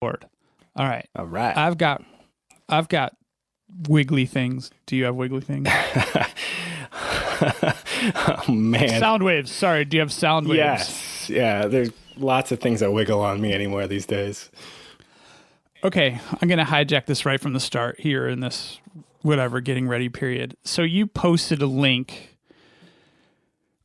Board. All right. All right. I've got wiggly things. Do you have wiggly things? Oh, man. Sound waves. Sorry. Do you have sound waves? Yes. Yeah. There's lots of things that wiggle on me anymore these days. Okay. I'm going to hijack this right from the start here in this whatever getting ready period. So you posted a link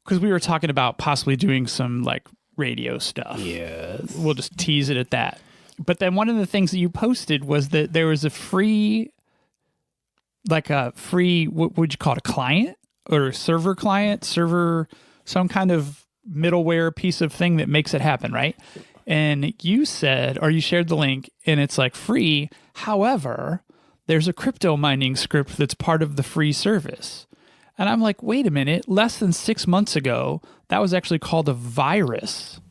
because we were talking about possibly doing some like radio stuff. Yes. We'll just tease it at that. But then one of the things that you posted was that there was a free, what would you call it, a client or a server, some kind of middleware piece of thing that makes it happen, right? And you said, or you shared the link, and it's like free. However, there's a crypto mining script that's part of the free service. And I'm like, wait a minute, less than 6 months ago, that was actually called a virus.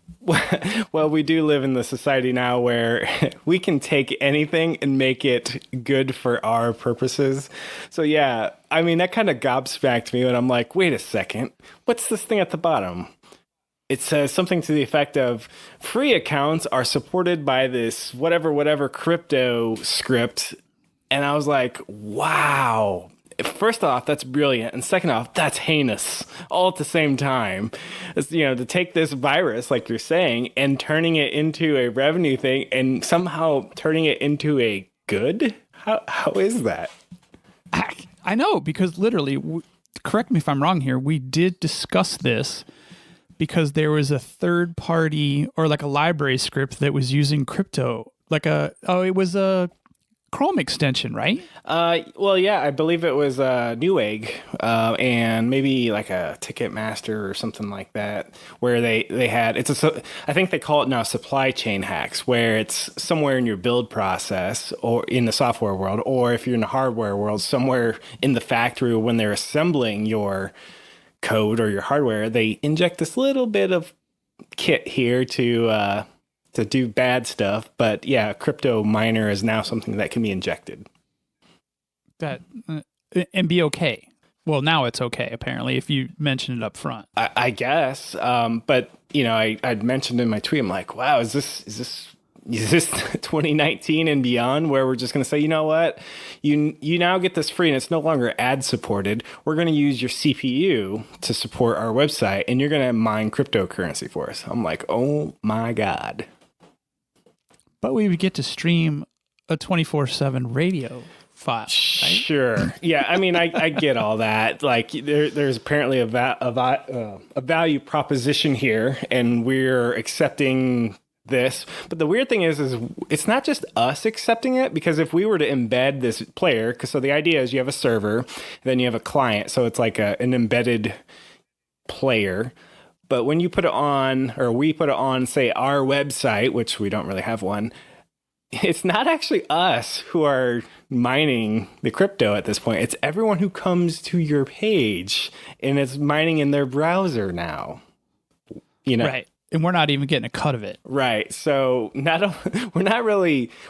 Well, we do live in the society now where we can take anything and make it good for our purposes. So yeah, I mean, that kind of gobsmacked me when I'm like, wait a second, what's this thing at the bottom? It says something to the effect of free accounts are supported by this whatever crypto script. And I was like, wow. First off, that's brilliant. And second off, that's heinous all at the same time. It's, to take this virus, like you're saying, and turning it into a revenue thing and somehow turning it into a good? How is that? I know, because literally, correct me if I'm wrong here, we did discuss this because there was a third party or like a library script that was using crypto. It was a Chrome extension, right? Well, yeah, I believe it was Newegg and maybe like a Ticketmaster or something like that, where they had I think they call it now supply chain hacks, where it's somewhere in your build process or in the software world, or if you're in the hardware world, somewhere in the factory when they're assembling your code or your hardware, they inject this little bit of kit here to do bad stuff. But yeah, crypto miner is now something that can be injected. That and be okay. Well, now it's okay, apparently, if you mention it up front. I guess. But I'd mentioned in my tweet, I'm like, wow, is this 2019 and beyond, where we're just going to say, you know what, you now get this free and it's no longer ad supported. We're going to use your CPU to support our website and you're going to mine cryptocurrency for us. I'm like, oh my God. But we would get to stream a 24/7 radio file, right? Sure. Yeah. I mean, I get all that. Like there's apparently a value proposition here and we're accepting this. But the weird thing is it's not just us accepting it, because if we were to embed this player, so the idea is you have a server, then you have a client. So it's like an embedded player. But when you put it on, or we put it on, say, our website, which we don't really have one, it's not actually us who are mining the crypto at this point. It's everyone who comes to your page and it's mining in their browser now. Right. And we're not even getting a cut of it. Right. So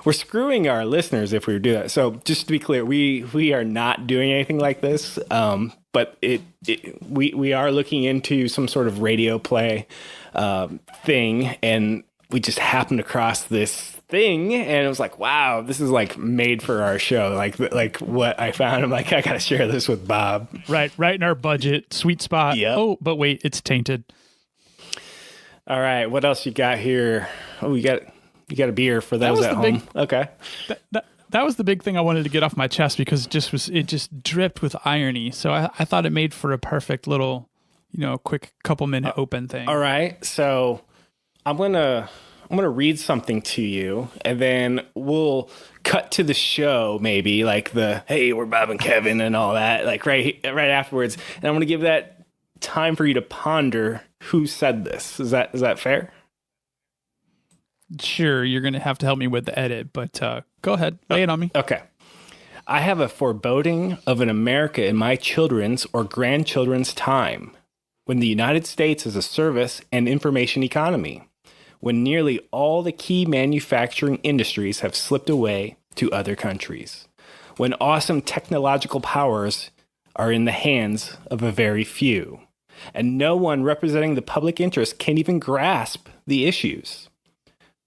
we're screwing our listeners if we do that. So just to be clear, we are not doing anything like this. But we are looking into some sort of radio play thing, and we just happened across this thing, and it was like, wow, this is like made for our show. Like what I found, I'm like, I gotta share this with Bob. Right in our budget, sweet spot. Yep. Oh, but wait, it's tainted. All right, what else you got here? Oh, you got a beer for those at home. Okay. That was the big thing I wanted to get off my chest, because it just dripped with irony. So I thought it made for a perfect little, quick couple minute open thing. All right. So I'm gonna read something to you, and then we'll cut to the show, maybe like hey, we're Bob and Kevin and all that, like right afterwards. And I'm gonna give that time for you to ponder who said this. Is that fair? Sure, you're going to have to help me with the edit, but go ahead. Lay it on me. Okay. I have a foreboding of an America in my children's or grandchildren's time, when the United States is a service and information economy, when nearly all the key manufacturing industries have slipped away to other countries, when awesome technological powers are in the hands of a very few, and no one representing the public interest can even grasp the issues.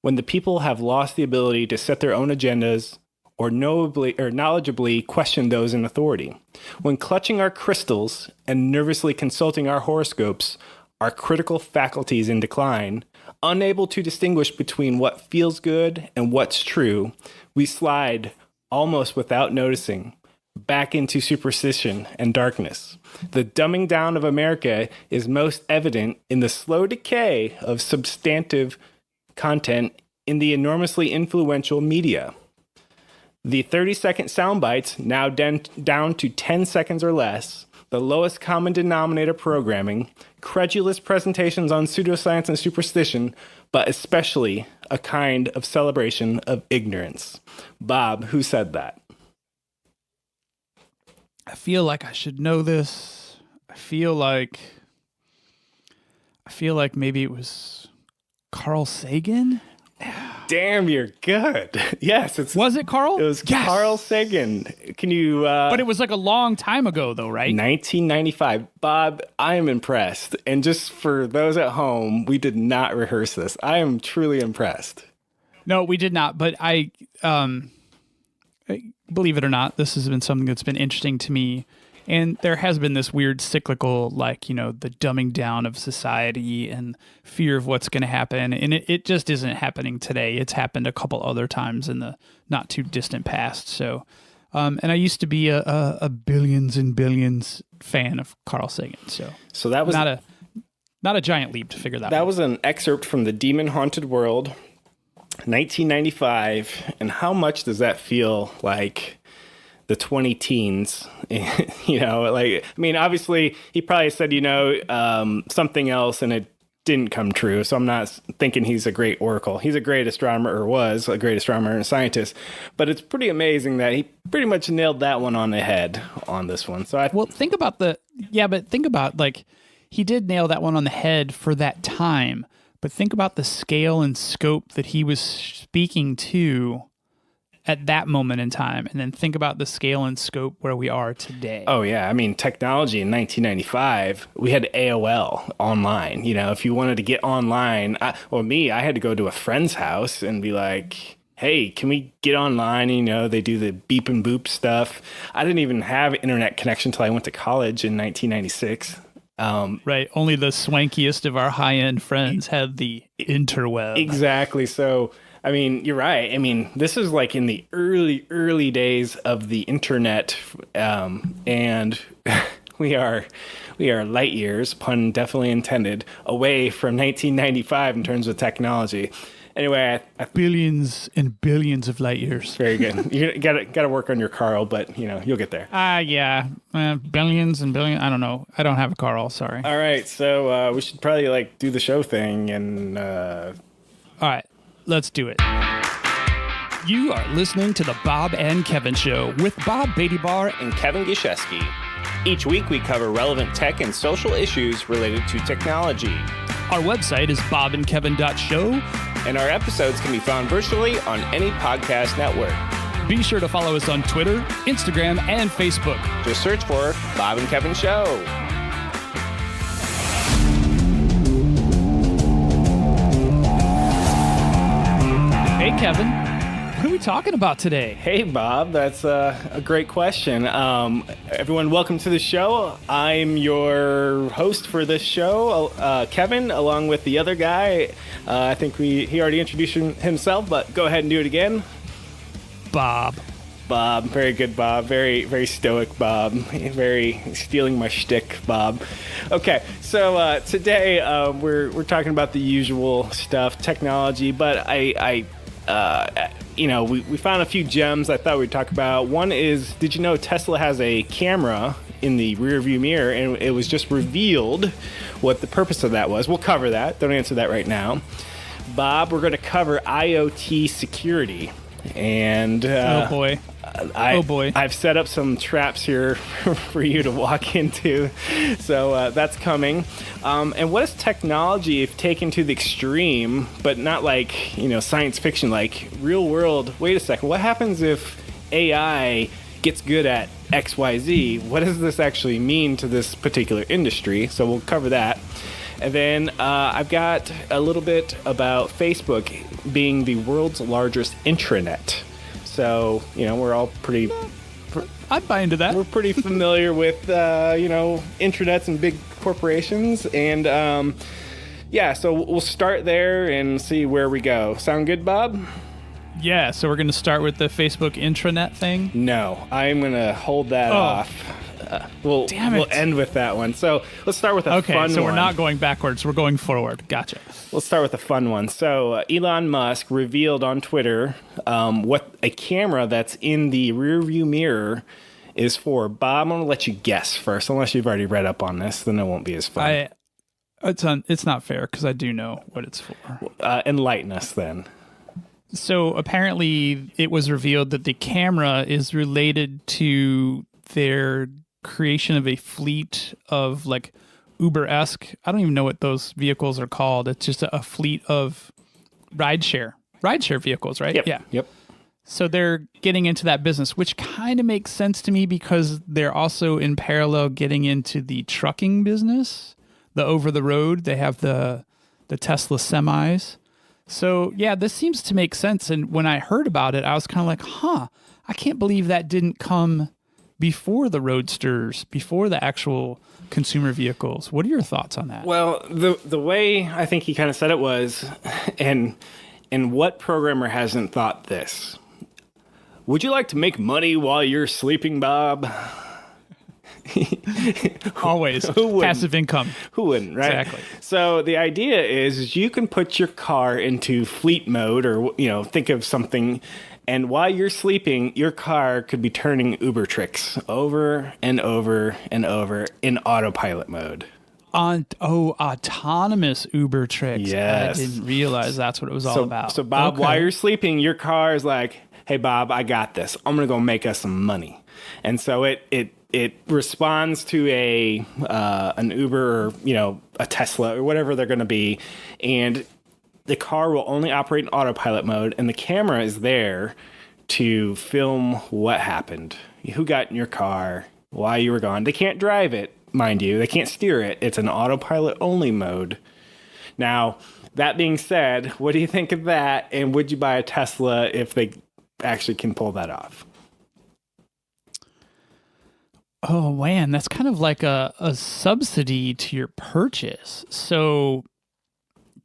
when the people have lost the ability to set their own agendas or knowledgeably question those in authority. When clutching our crystals and nervously consulting our horoscopes, our critical faculties in decline, unable to distinguish between what feels good and what's true, we slide, almost without noticing, back into superstition and darkness. The dumbing down of America is most evident in the slow decay of substantive content in the enormously influential media. The 30-second sound bites, now down to 10 seconds or less, the lowest common denominator programming, credulous presentations on pseudoscience and superstition, but especially a kind of celebration of ignorance. Bob, who said that? I feel like I should know this. I feel like maybe it was Carl Sagan. Damn, you're good. Yes, was it Carl? It was yes. Carl Sagan. Can you? But it was like a long time ago, though, right? 1995. Bob, I am impressed. And just for those at home, we did not rehearse this. I am truly impressed. No, we did not. But I believe it or not, this has been something that's been interesting to me. And there has been this weird cyclical, like, the dumbing down of society and fear of what's going to happen. And it just isn't happening today. It's happened a couple other times in the not too distant past. So, and I used to be a billions and billions fan of Carl Sagan. So that was not a giant leap to figure that out. That was an excerpt from The Demon Haunted World, 1995. And how much does that feel like the 20 teens? Obviously he probably said, something else and it didn't come true. So I'm not thinking he's a great oracle. He's a great astronomer, or was a great astronomer and scientist, but it's pretty amazing that he pretty much nailed that one on the head on this one. So think about he did nail that one on the head for that time, but think about the scale and scope that he was speaking to at that moment in time, and then think about the scale and scope where we are today. Oh, yeah. Technology in 1995, we had AOL online. If you wanted to get online, I had to go to a friend's house and be like, hey, can we get online? They do the beep and boop stuff. I didn't even have internet connection until I went to college in 1996. Right. Only the swankiest of our high-end friends had the interweb. Exactly. So, you're right. This is like in the early days of the internet, and we are light years, pun definitely intended, away from 1995 in terms of technology. Anyway, billions and billions of light years. Very good. You gotta work on your Carl, but you'll get there. Yeah, billions and billions. I don't know. I don't have a Carl. Sorry. All right, so we should probably do the show thing and. All right. Let's do it. You are listening to the Bob and Kevin Show with Bob Beattybar and Kevin Gishesky. Each week we cover relevant tech and social issues related to technology. Our website is bobandkevin.show. And our episodes can be found virtually on any podcast network. Be sure to follow us on Twitter, Instagram, and Facebook. Just search for Bob and Kevin Show. Hey, Kevin, what are we talking about today? Hey, Bob, that's a great question. Everyone, welcome to the show. I'm your host for this show, Kevin, along with the other guy. I think he already introduced himself, but go ahead and do it again. Bob, very good, Bob. Very, very stoic, Bob. Very stealing my shtick, Bob. Okay, so today we're talking about the usual stuff, technology, but we found a few gems I thought we'd talk about. One is, did you know Tesla has a camera in the rearview mirror, and it was just revealed what the purpose of that was. We'll cover that. Don't answer that right now. Bob, we're going to cover Iot Security. And oh boy. I've set up some traps here for you to walk into. So that's coming. And what is technology if taken to the extreme, but not like, science fiction, like real world? Wait a second. What happens if AI gets good at XYZ? What does this actually mean to this particular industry? So we'll cover that. And then I've got a little bit about Facebook being the world's largest intranet. So, we're all pretty... I'd buy into that. We're pretty familiar with, intranets and big corporations. And, so we'll start there and see where we go. Sound good, Bob? Yeah, so we're going to start with the Facebook intranet thing? No, I'm going to hold that off. We'll end with that one. So let's start with a fun one. Okay, so we're not going backwards. We're going forward. Gotcha. Let's start with a fun one. So Elon Musk revealed on Twitter what a camera that's in the rearview mirror is for. Bob, I'm going to let you guess first. Unless you've already read up on this, then it won't be as fun. It's not fair because I do know what it's for. Enlighten us then. So apparently it was revealed that the camera is related to their creation of a fleet of like Uber-esque. I don't even know what those vehicles are called. It's just a fleet of rideshare vehicles, right? Yep. Yeah. Yep. So they're getting into that business, which kind of makes sense to me because they're also in parallel getting into the trucking business, the over the road. They have the Tesla semis. So yeah, this seems to make sense. And when I heard about it, I was kind of like, I can't believe that didn't come before the roadsters, before the actual consumer vehicles. What are your thoughts on that? Well, the way I think he kind of said it was, and what programmer hasn't thought this? Would you like to make money while you're sleeping, Bob? Always. Passive income. Who wouldn't, right? Exactly. So the idea is you can put your car into fleet mode or, think of something, and while you're sleeping, your car could be turning Uber tricks over and over and over in autopilot mode. Autonomous Uber tricks. Yes. I didn't realize that's what it was all about. So Bob, while you're sleeping, your car is like, hey, Bob, I got this. I'm going to go make us some money. And so it responds to an Uber or, a Tesla or whatever they're going to be. And the car will only operate in autopilot mode. And the camera is there to film what happened. Who got in your car, why you were gone. They can't drive it, mind you. They can't steer it. It's an autopilot only mode. Now, that being said, what do you think of that? And would you buy a Tesla if they actually can pull that off? Oh, man, that's kind of like a subsidy to your purchase. So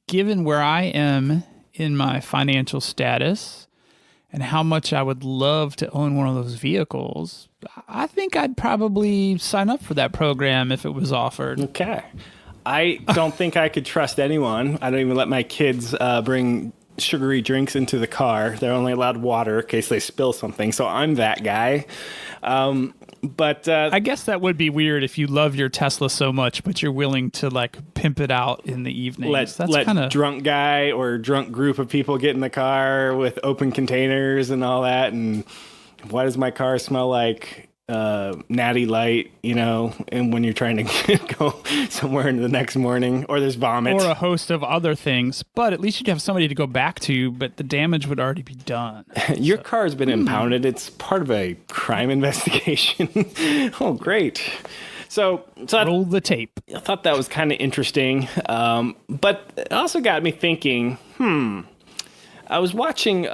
given where I am in my financial status and how much I would love to own one of those vehicles, I think I'd probably sign up for that program if it was offered. Okay. I don't think I could trust anyone. I don't even let my kids bring sugary drinks into the car. They're only allowed water in case they spill something. So I'm that guy. But I guess that would be weird if you love your Tesla so much, but you're willing to like pimp it out in the evenings. Let drunk guy or drunk group of people get in the car with open containers and all that. And why does my car smell like Natty Light, and when you're trying to go somewhere in the next morning, or there's vomit. Or a host of other things, but at least you'd have somebody to go back to, but the damage would already be done. Your car's been impounded. It's part of a crime investigation. Oh, great. So roll the tape. I thought that was kind of interesting, but it also got me thinking, I was watching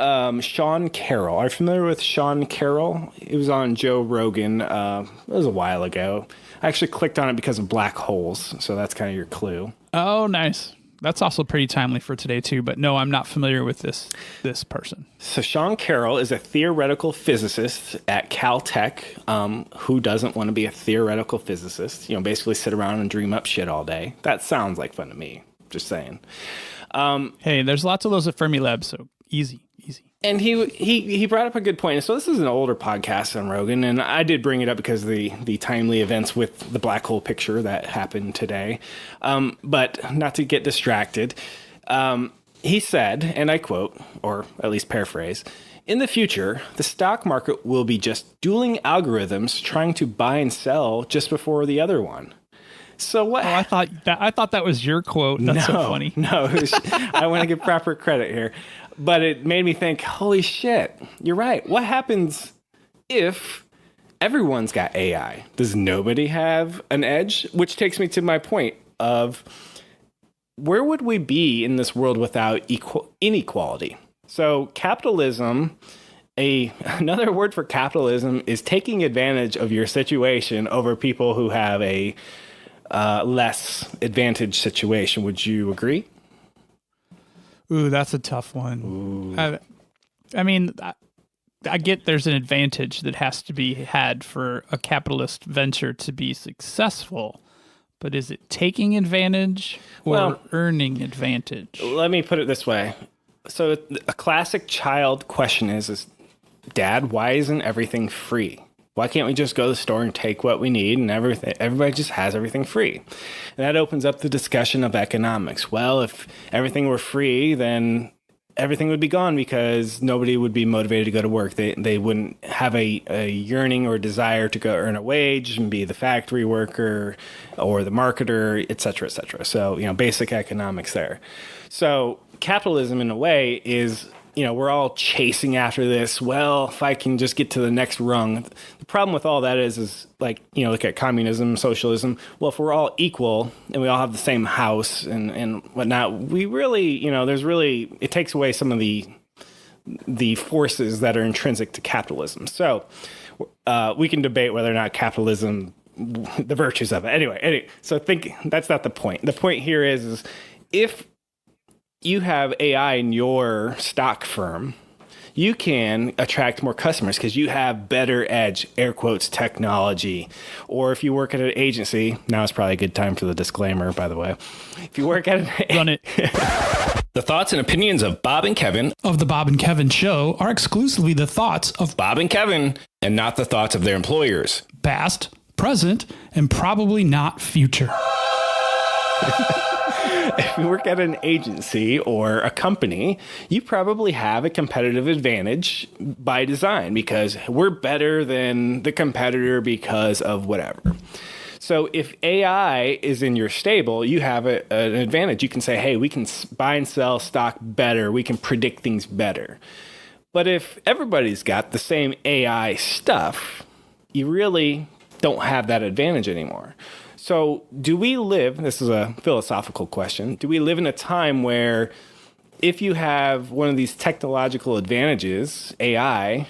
Sean Carroll. Are you familiar with Sean Carroll? It was on Joe Rogan. It was a while ago. I actually clicked on it because of black holes, so that's kind of your clue. Oh, nice. That's also pretty timely for today, too. But no, I'm not familiar with this person. So Sean Carroll is a theoretical physicist at Caltech. Who doesn't want to be a theoretical physicist? Basically sit around and dream up shit all day. That sounds like fun to me. Just saying. Hey, there's lots of those at Fermilab, so easy. And he brought up a good point. So this is an older podcast on Rogan, and I did bring it up because of the timely events with the black hole picture that happened today. But not to get distracted, he said, and I quote, or at least paraphrase, "In the future, the stock market will be just dueling algorithms trying to buy and sell just before the other one." So what? Oh, I thought that was your quote. That's so funny. No, I want to give proper credit here, but it made me think, holy shit, you're right. What happens if everyone's got AI? Does nobody have an edge? Which takes me to my point of where would we be in this world without inequality? So capitalism, another word for capitalism is taking advantage of your situation over people who have a less advantaged situation. Would you agree? Ooh, that's a tough one. I mean, I get there's an advantage that has to be had for a capitalist venture to be successful, but is it taking advantage or earning advantage? Let me put it this way. So a classic child question is, Dad, why isn't everything free? Why can't we just go to the store and take what we need and everybody just has everything free? And that opens up the discussion of economics. Well, if everything were free, then everything would be gone because nobody would be motivated to go to work. They wouldn't have a yearning or desire to go earn a wage and be the factory worker or the marketer, et cetera, et cetera. So, basic economics there. So capitalism in a way is, we're all chasing after this. Well, if I can just get to the next rung. The problem with all that is like, look at communism, socialism. Well, if we're all equal and we all have the same house and whatnot, we really, it takes away some of the forces that are intrinsic to capitalism. So we can debate whether or not capitalism, the virtues of it. Anyway, so think that's not the point. The point here is if you have AI in your stock firm, you can attract more customers because you have better edge, air quotes, technology. Or if you work at an agency, now is probably a good time for the disclaimer, by the way. If you work at an Run it. The thoughts and opinions of Bob and Kevin Of the Bob and Kevin Show are exclusively the thoughts of Bob and Kevin and not the thoughts of their employers. past, present, and probably not future. If you work at an agency or a company, you probably have a competitive advantage by design because we're better than the competitor because of whatever. So if AI is in your stable, you have an advantage. You can say, hey, we can buy and sell stock better. We can predict things better. But if everybody's got the same AI stuff, you really don't have that advantage anymore. So do we live, this is a philosophical question, do we live in a time where if you have one of these technological advantages, AI,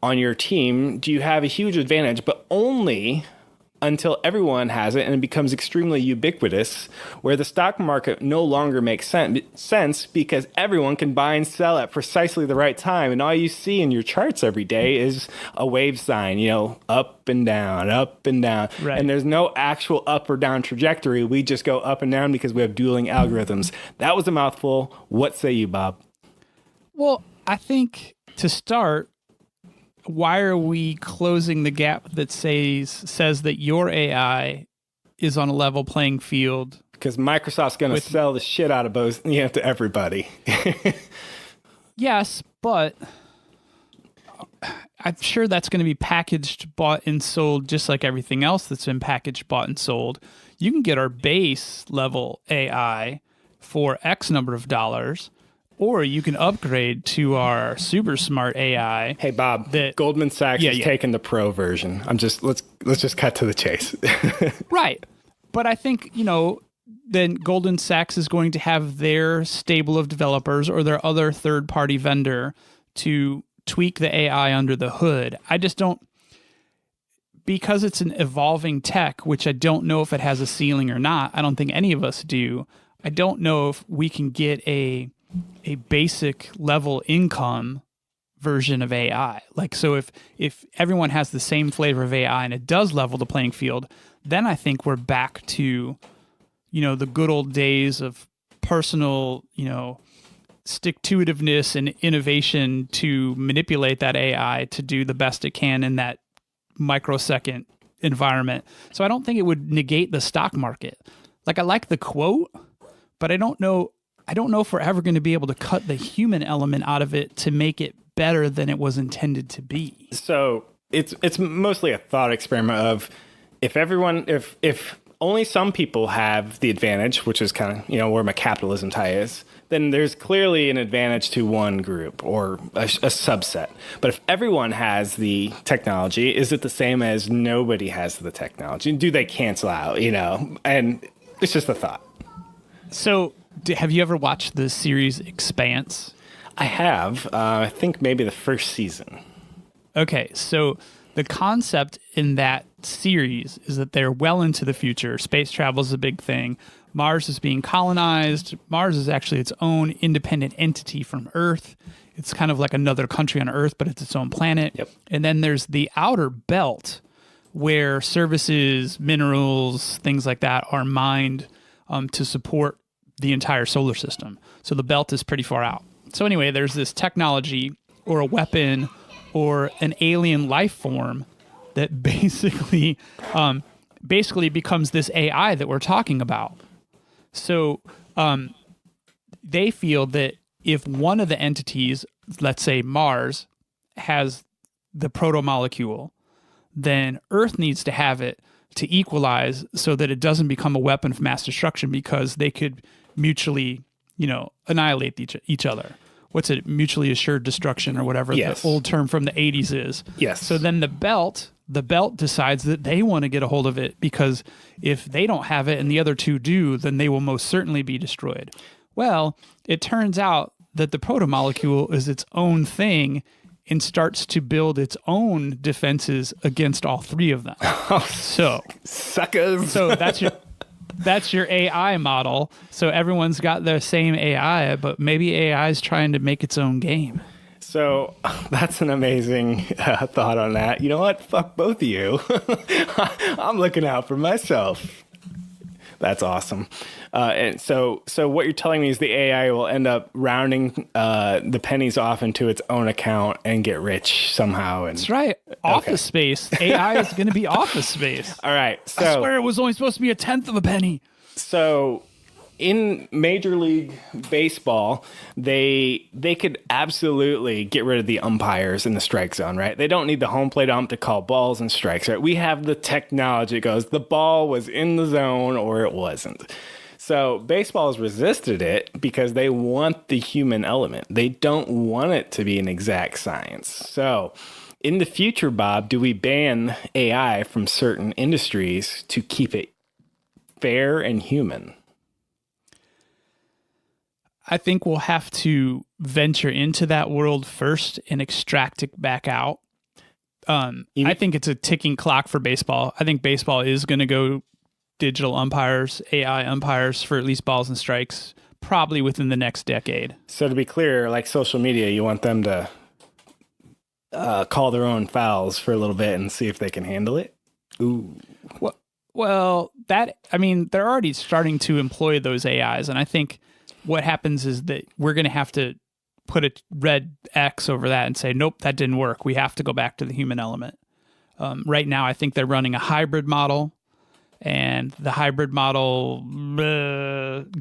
on your team, do you have a huge advantage, but only until everyone has it and it becomes extremely ubiquitous, where the stock market no longer makes sense because everyone can buy and sell at precisely the right time. And all you see in your charts every day is a wave sign, up and down, up and down. Right. And there's no actual up or down trajectory. We just go up and down because we have dueling algorithms. That was a mouthful. What say you, Bob? Well, I think to start, why are we closing the gap that says that your AI is on a level playing field? Because Microsoft's going to sell the shit out of both, to everybody. Yes, but I'm sure that's going to be packaged, bought, and sold just like everything else that's been packaged, bought, and sold. You can get our base level AI for X number of dollars, or you can upgrade to our super smart AI. Hey, Bob, Goldman Sachs is taking the pro version. Let's just cut to the chase. Right. But I think, then Goldman Sachs is going to have their stable of developers or their other third-party vendor to tweak the AI under the hood. I just don't, because it's an evolving tech, which I don't know if it has a ceiling or not. I don't think any of us do. I don't know if we can get a basic level income version of AI. Like, so if everyone has the same flavor of AI and it does level the playing field, then I think we're back to, the good old days of personal, stick-to-itiveness and innovation to manipulate that AI to do the best it can in that microsecond environment. So I don't think it would negate the stock market. Like, I like the quote, but I don't know if we're ever going to be able to cut the human element out of it to make it better than it was intended to be. So it's mostly a thought experiment of if only some people have the advantage, which is kind of, where my capitalism tie is, then there's clearly an advantage to one group or a subset. But if everyone has the technology, is it the same as nobody has the technology? Do they cancel out, And it's just a thought. So, have you ever watched the series Expanse? I have. I think maybe the first season. Okay, so the concept in that series is that they're well into the future. Space travel is a big thing. Mars is being colonized. Mars is actually its own independent entity from Earth. It's kind of like another country on Earth, but it's its own planet. Yep. And then there's the outer belt where services, minerals, things like that are mined to support the entire solar system. So the belt is pretty far out. So anyway, there's this technology or a weapon or an alien life form that basically becomes this AI that we're talking about. So they feel that if one of the entities, let's say Mars, has the proto-molecule, then Earth needs to have it to equalize so that it doesn't become a weapon of mass destruction, because they could mutually, annihilate each other. What's it? Mutually assured destruction, or whatever Yes. the old term from the 80s is. Yes. So then the belt decides that they want to get a hold of it, because if they don't have it and the other two do, then they will most certainly be destroyed. Well, it turns out that the protomolecule is its own thing and starts to build its own defenses against all three of them. So Suckers. So that's your AI model. So everyone's got the same AI, but maybe AI is trying to make its own game. So that's an amazing thought on that. You know what? Fuck both of you. I'm looking out for myself. That's awesome. And so what you're telling me is the AI will end up rounding the pennies off into its own account and get rich somehow. And That's right. Office Space. AI is going to be Office Space. all right. So I swear it was only supposed to be a tenth of a penny. So in Major League Baseball, they could absolutely get rid of the umpires in the strike zone, right? They don't need the home plate ump to call balls and strikes, right? We have the technology that goes, the ball was in the zone or it wasn't. So baseball has resisted it because they want the human element. They don't want it to be an exact science. So in the future, Bob, do we ban AI from certain industries to keep it fair and human? I think we'll have to venture into that world first and extract it back out. I think it's a ticking clock for baseball. I think baseball is going to go digital umpires, AI umpires for at least balls and strikes, probably within the next decade. So to be clear, like social media, you want them to call their own fouls for a little bit and see if they can handle it? Ooh. Well, they're already starting to employ those AIs, and I think what happens is that we're going to have to put a red X over that and say, nope, that didn't work. We have to go back to the human element. Right now, I think they're running a hybrid model, and the hybrid model,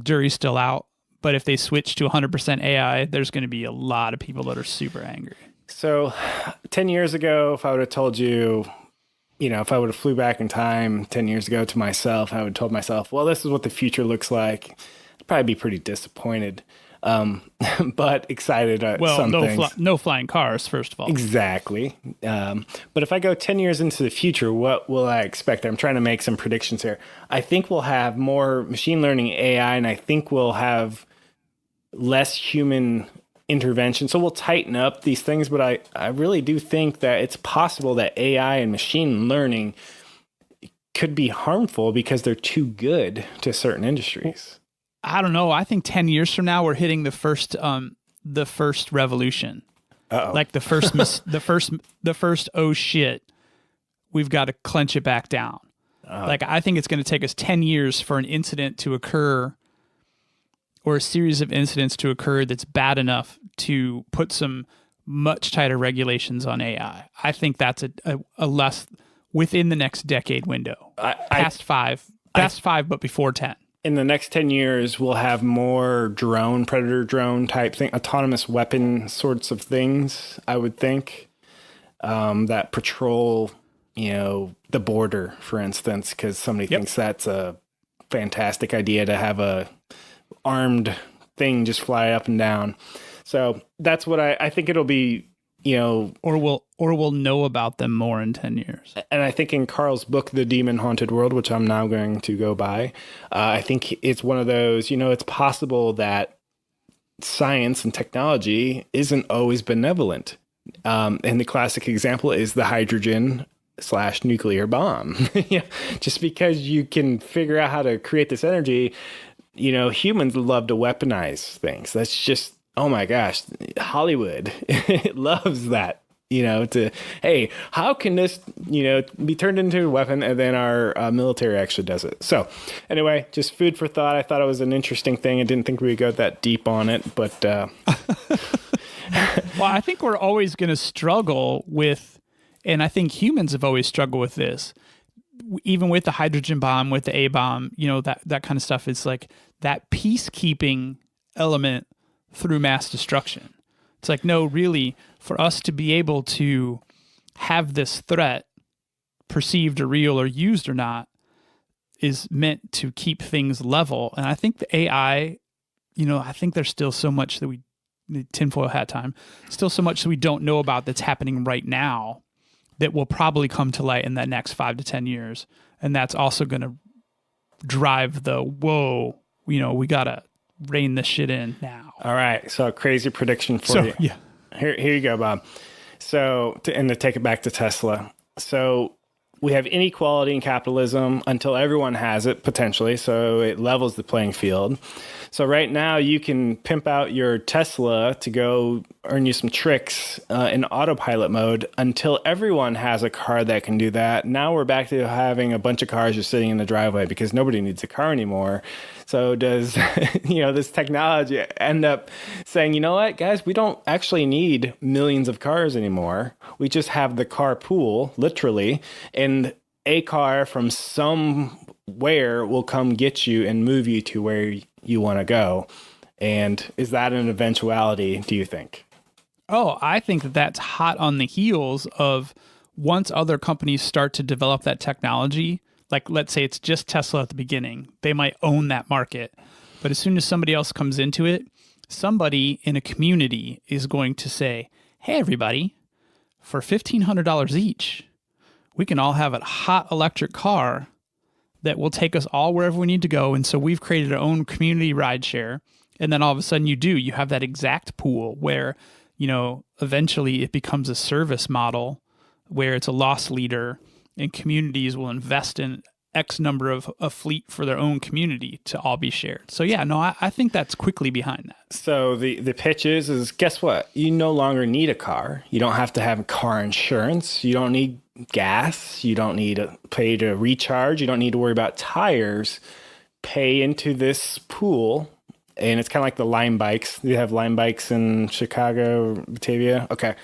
jury's still out. But if they switch to 100% AI, there's going to be a lot of people that are super angry. So 10 years ago, if I would have told you, if I would have flew back in time 10 years ago to myself, I would have told myself, well, this is what the future looks like. I'd probably be pretty disappointed, but excited at some things. No flying cars, first of all. Exactly. But if I go 10 years into the future, what will I expect? I'm trying to make some predictions here. I think we'll have more machine learning AI, and I think we'll have less human intervention. So we'll tighten up these things, but I really do think that it's possible that AI and machine learning could be harmful because they're too good to certain industries. I don't know. I think 10 years from now, we're hitting the first revolution. Uh-oh. Like the first, oh shit, we've got to clench it back down. Like, I think it's going to take us 10 years for an incident to occur, or a series of incidents to occur that's bad enough to put some much tighter regulations on AI. I think that's a less within the next decade window. Past five, but before 10. In the next 10 years, we'll have more predator drone type thing, autonomous weapon sorts of things, I would think, that patrol, the border, for instance, because somebody thinks that's a fantastic idea to have a armed thing just fly up and down. So that's what I think it'll be, or we'll know about them more in 10 years. And I think in Carroll's book, The Demon Haunted World, which I'm now going to go buy, I think it's one of those, it's possible that science and technology isn't always benevolent. And the classic example is the hydrogen/nuclear bomb. Just because you can figure out how to create this energy, humans love to weaponize things. That's just, oh my gosh, Hollywood loves that. Hey, how can this, be turned into a weapon, and then our military actually does it. So anyway, just food for thought. I thought it was an interesting thing. I didn't think we would go that deep on it, but well, I think we're always going to struggle with, and I think humans have always struggled with this, even with the hydrogen bomb, with the A-bomb, that kind of stuff. It's like that peacekeeping element through mass destruction. It's like, no, really, for us to be able to have this threat perceived or real or used or not is meant to keep things level. And I think the AI, I think there's still so much that tinfoil hat time, still so much that we don't know about that's happening right now that will probably come to light in the next 5 to 10 years. And that's also going to drive the, whoa, we got to rein this shit in now. All right. So crazy prediction for you. Yeah. Here you go, Bob. So, to take it back to Tesla. So we have inequality in capitalism until everyone has it, potentially. So it levels the playing field. So right now you can pimp out your Tesla to go earn you some tricks in autopilot mode until everyone has a car that can do that. Now we're back to having a bunch of cars just sitting in the driveway because nobody needs a car anymore. So does, this technology end up saying, you know what, guys, we don't actually need millions of cars anymore. We just have the car pool, literally, and a car from somewhere will come get you and move you to where you want to go. And is that an eventuality, do you think? Oh, I think that's hot on the heels of once other companies start to develop that technology. Like, let's say it's just Tesla at the beginning. They might own that market. But as soon as somebody else comes into it, somebody in a community is going to say, hey, everybody, for $1,500 each, we can all have a hot electric car that will take us all wherever we need to go. And so we've created our own community rideshare. And then all of a sudden you have that exact pool where, eventually it becomes a service model where it's a loss leader and communities will invest in X number of a fleet for their own community to all be shared. So yeah, no, I think that's quickly behind that. So the pitch is guess what? You no longer need a car. You don't have to have car insurance. You don't need gas. You don't need to pay to recharge. You don't need to worry about tires. Pay into this pool. And it's kind of like the Lime bikes. You have Lime bikes in Chicago, Batavia. Okay.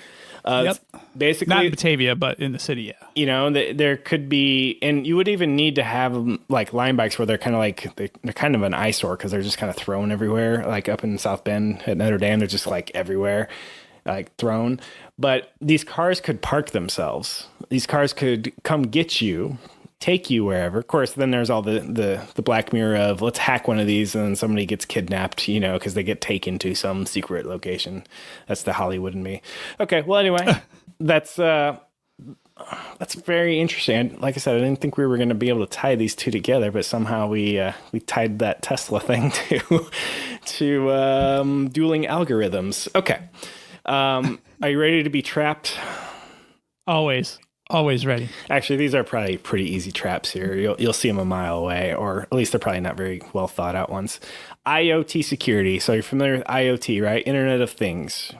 Yep. Basically, not in Batavia, but in the city, yeah. There could be, and you would even need to have like Lime bikes where they're kind of like, they're kind of an eyesore because they're just kind of thrown everywhere. Like up in South Bend at Notre Dame, they're just like everywhere, like thrown. But these cars could park themselves. These cars could come get you, take you wherever. Of course, then there's all the Black Mirror of let's hack one of these and then somebody gets kidnapped, because they get taken to some secret location. That's the Hollywood in me. Okay, well, anyway, that's very interesting. Like I said, I didn't think we were going to be able to tie these two together, but somehow we tied that Tesla thing to dueling algorithms. Okay, are you ready to be trapped? Always ready. Actually, these are probably pretty easy traps here. You'll see them a mile away, or at least they're probably not very well thought out ones. Iot Security. So you're familiar with IoT, right? Internet of Things.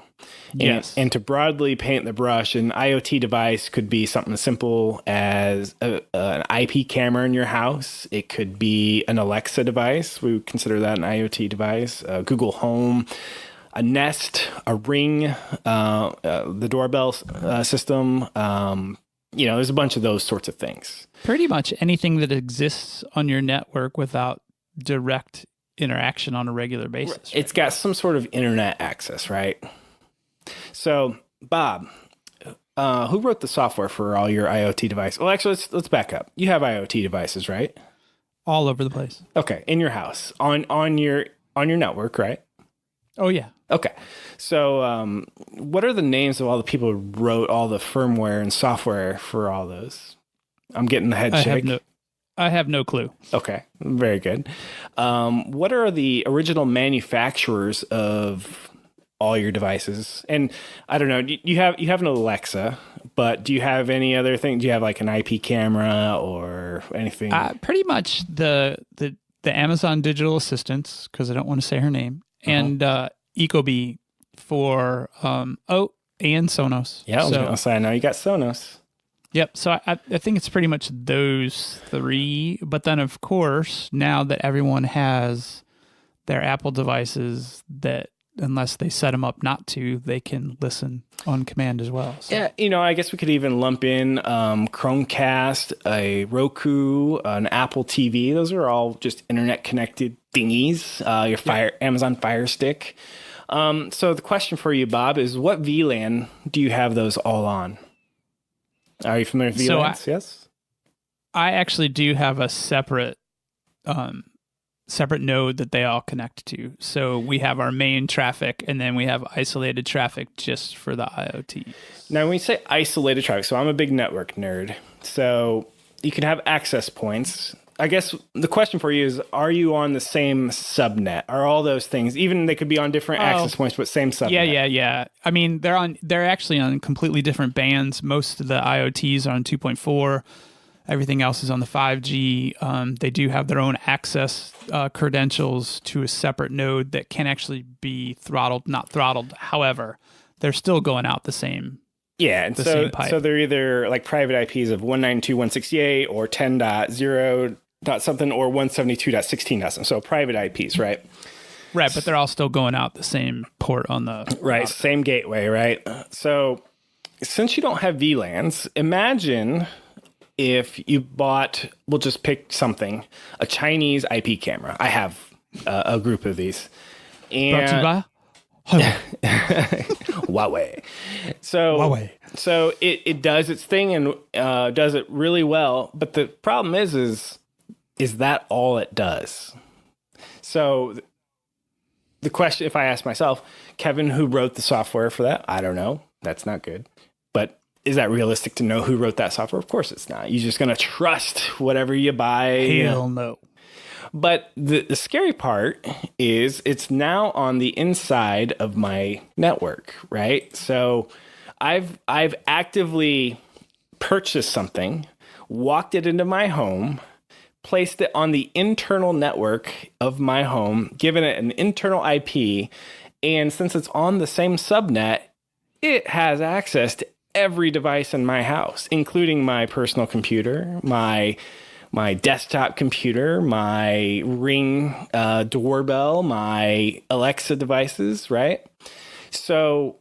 Yes. And to broadly paint the brush, an IoT device could be something as simple as an IP camera in your house. It could be an Alexa device. We would consider that an IoT device. Google Home. A Nest, a Ring, the doorbell system. There's a bunch of those sorts of things. Pretty much anything that exists on your network without direct interaction on a regular basis. Right? It's got some sort of internet access, right? So, Bob, who wrote the software for all your IoT devices? Well, actually, let's back up. You have IoT devices, right? All over the place. Okay, in your house, on your network, right? Oh yeah. Okay. So, what are the names of all the people who wrote all the firmware and software for all those? I'm getting the head shake. I have no clue. Okay, very good. What are the original manufacturers of all your devices? And I don't know, you have an Alexa, but do you have any other thing? Do you have like an IP camera or anything? Pretty much the Amazon digital assistants, because I don't want to say her name, and Ecobee for and Sonos. Yeah, I was going to say, I know you got Sonos. Yep. So I think it's pretty much those three. But then, of course, now that everyone has their Apple devices, that unless they set them up not to, they can listen on command as well. So. Yeah, I guess we could even lump in Chromecast, a Roku, an Apple TV. Those are all just internet-connected thingies. Your Amazon Fire Stick. So the question for you, Bob, is what VLAN do you have those all on? Are you familiar with VLANs? Yes. I actually do have a separate node that they all connect to. So we have our main traffic, and then we have isolated traffic just for the IoT. Now, when we say isolated traffic, so I'm a big network nerd. So you can have access points. I guess the question for you is, are you on the same subnet? Are all those things, even they could be on different access points, but same subnet? Yeah. I mean, they're actually on completely different bands. Most of the IoTs are on 2.4. Everything else is on the 5G. They do have their own access credentials to a separate node that can actually be throttled, not throttled. However, they're still going out the same. Yeah, and so they're either like private IPs of 192.168 or 10.0 dot something or 172.16 dot something. So private IPs, right? Right, but they're all still going out the same port on the right, same gateway, right? So since you don't have VLANs, imagine if you bought, we'll just pick something, a Chinese IP camera. I have a group of these. And Huawei. So it does its thing and does it really well. But the problem is that all it does? So the question, if I ask myself, Kevin, who wrote the software for that? I don't know. That's not good. But is that realistic to know who wrote that software? Of course it's not. You're just going to trust whatever you buy. Hell no. But the scary part is it's now on the inside of my network, right? So I've actively purchased something, walked it into my home, placed it on the internal network of my home, given it an internal IP, and since it's on the same subnet, it has access to every device in my house, including my personal computer, my desktop computer, my Ring doorbell, my Alexa devices, right? So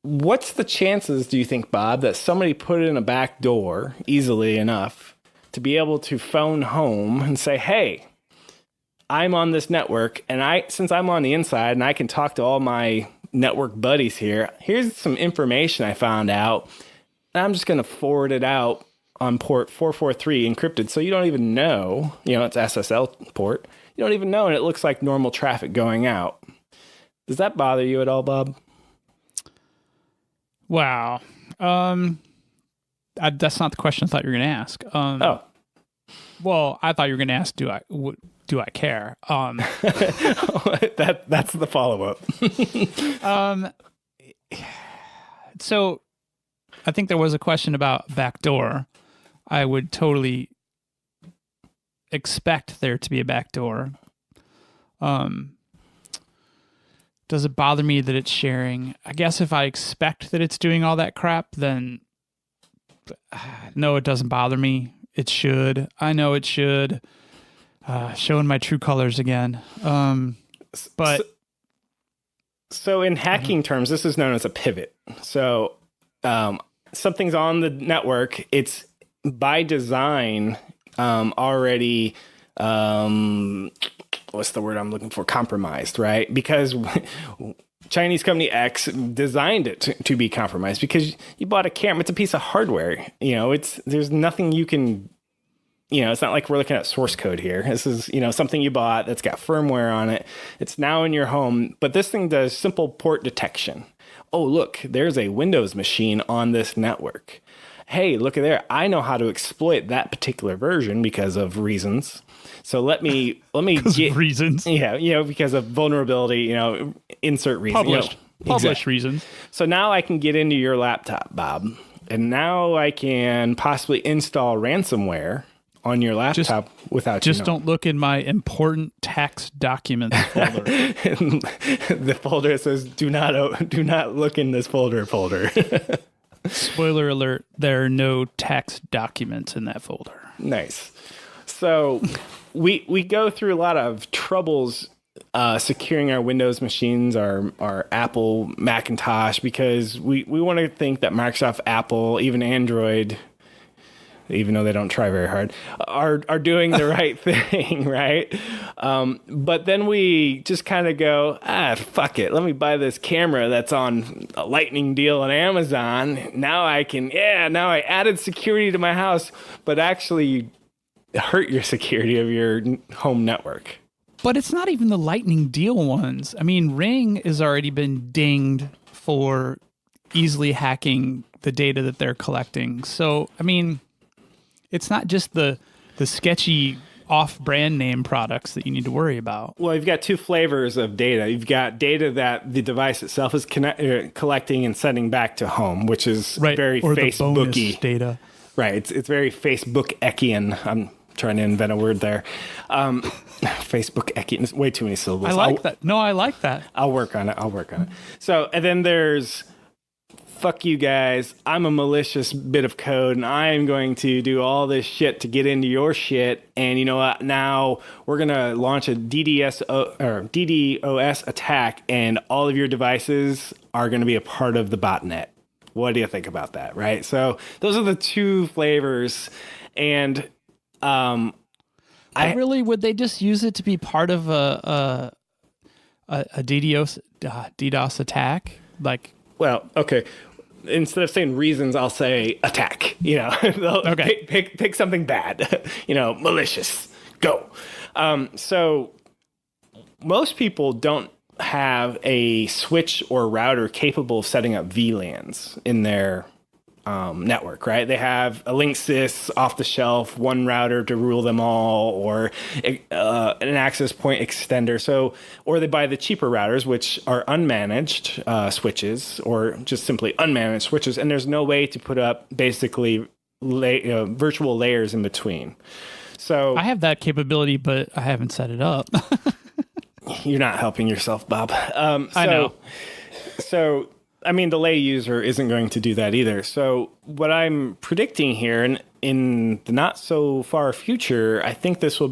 what's the chances, do you think, Bob, that somebody put in a back door easily enough to be able to phone home and say, hey, I'm on this network, and since I'm on the inside and I can talk to all my network buddies here, here's some information I found out, and I'm just going to forward it out on port 443 encrypted, so you don't even know, it's SSL port. You don't even know, and it looks like normal traffic going out. Does that bother you at all, Bob? Wow. That's not the question I thought you were going to ask. Well, I thought you were going to ask, do I care? That's the follow-up. So I think there was a question about backdoor. I would totally expect there to be a backdoor. Does it bother me that it's sharing? I guess if I expect that it's doing all that crap, then no, it doesn't bother me. It should. I know it should. Showing my true colors again. But so in hacking terms, this is known as a pivot. So something's on the network. It's by design already, what's the word I'm looking for? Compromised, right? Because Chinese company X designed it to be compromised because you bought a camera. It's a piece of hardware. There's nothing you can it's not like we're looking at source code here. This is, something you bought that's got firmware on it. It's now in your home, but this thing does simple port detection. Oh, look, there's a Windows machine on this network. Hey, look at there. I know how to exploit that particular version because of reasons. So let me get reasons. Yeah, because of vulnerability, insert reason. Published Exactly. reasons. So now I can get into your laptop, Bob, and now I can possibly install ransomware on your laptop without you Just don't look in my important tax documents folder. The folder says, do not look in this folder. Spoiler alert, there are no tax documents in that folder. Nice. So we go through a lot of troubles securing our Windows machines, our Apple Macintosh, because we want to think that Microsoft, Apple, even Android, even though they don't try very hard, are doing the right thing, right? But then we just kind of go, fuck it. Let me buy this camera that's on a lightning deal on Amazon. Now I added security to my house, but actually hurt your security of your home network. But it's not even the lightning deal ones. I mean, Ring has already been dinged for easily hacking the data that they're collecting. So, I mean, it's not just the sketchy off-brand name products that you need to worry about. Well, you've got two flavors of data. You've got data that the device itself is collecting and sending back to home, which is very or Facebooky. the bonus data. Right. It's very Facebook-ekian. I'm trying to invent a word there. Facebook-ekian. It's way too many syllables. I like that. No, I like that. I'll work on it. So, and then there's, fuck you guys, I'm a malicious bit of code and I'm going to do all this shit to get into your shit. And you know what? Now we're going to launch a DDoS attack and all of your devices are going to be a part of the botnet. What do you think about that? Right. So those are the two flavors. And, would they just use it to be part of a DDoS attack? Like, well, okay. Instead of saying reasons, I'll say attack. Okay. Pick something bad. Malicious. Go. So most people don't have a switch or router capable of setting up VLANs in their network, right? They have a Linksys off the shelf, one router to rule them all, or an access point extender. So, or they buy the cheaper routers, which are unmanaged switches, or just simply unmanaged switches. And there's no way to put up basically virtual layers in between. So I have that capability, but I haven't set it up. You're not helping yourself, Bob. I know. So, I mean, the lay user isn't going to do that either. So what I'm predicting here, and in the not so far future, I think this will